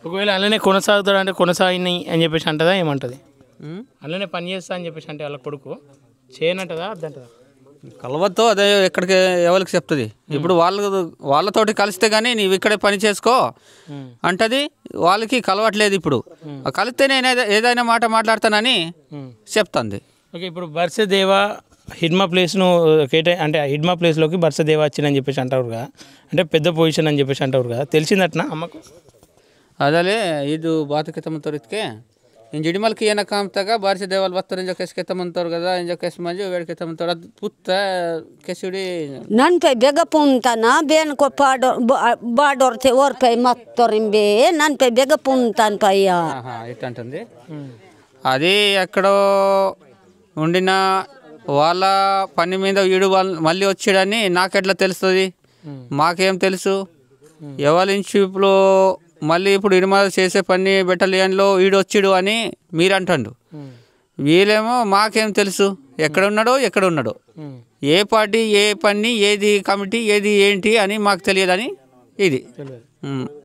ఒకవేళ అలానే కొనసాగుతాడు అంటే కొనసాగినాయి అని చెప్పేసి అంటదా ఏమంటది? అలానే పని చేస్తా అని చెప్పేసి అంటే వాళ్ళ కొడుకు చేయనంటదా అద్దంటదా? కలవద్దు అదే ఎక్కడికి ఎవరికి చెప్తుంది. ఇప్పుడు వాళ్ళతోటి కలిస్తే కానీ నీవు ఇక్కడే పని చేసుకో అంటది. వాళ్ళకి కలవట్లేదు. ఇప్పుడు కలిస్తే నేను ఏదైనా మాట మాట్లాడతానని చెప్తుంది. ఓకే, ఇప్పుడు బర్సదేవ హిడ్మా ప్లేస్ను అంటే హిడ్మా ప్లేస్లోకి బర్సదేవ వచ్చిందని చెప్పేసి అంటారు కదా, అంటే పెద్ద పొజిషన్ అని చెప్పేసి అంటారు కదా, తెలిసిందట్నా అమ్మకు? ಅದಲ್ಲೇ ಇದು ಬಾತುಕೆತ್ತಮಂತವ್ರಿಗೆ ಇಂಜ ಇಡಿಮಲ್కి ಏನ ಕಾಮ್ತಾಗ ಬಾರಿಸಿ ದೇವಲ್ ಬತ್ತರ ಇಂಜ ಕೆಸ್ ಕೆತ್ತಮಂತವ್ರು కదా ఇంజ ಕೆಸ್ ಮಂಜು వేడి ಕೆತ್ತಮಂತವ್ರು ಅದು ಪುತ್ತ ಕೆಸುಡಿ ನನ್ಪೈ ಬೆಗ ಪುಂತನ ಬೇನ್ಕೊ ಬಾಡೋರ್ತೆ ಓರ್ಪೈ ಮತ್ತೊರಿಂಬೆ ನನ್ಪೈ ಬೆಗ ಪುಂತನ್ పయ్య ఇట్టంటుంది. అది ఎక్కడో ఉండిన వాళ్ళ పని మీద వీడు మళ్ళీ వచ్చాడని నాకెట్లా తెలుస్తుంది? మాకేం తెలుసు? ఎవరి ఇన్షిప్లో మళ్ళీ ఇప్పుడు ఇడిమల చేసే పని బెటాలియన్లో వీడు వచ్చాడు అని మీరు అంటాడు. వీళ్ళేమో మాకేం తెలుసు ఎక్కడ ఉన్నాడో ఏ పార్టీ ఏ పని ఏది కమిటీ ఏది ఏంటి అని మాకు తెలియదని ఇది.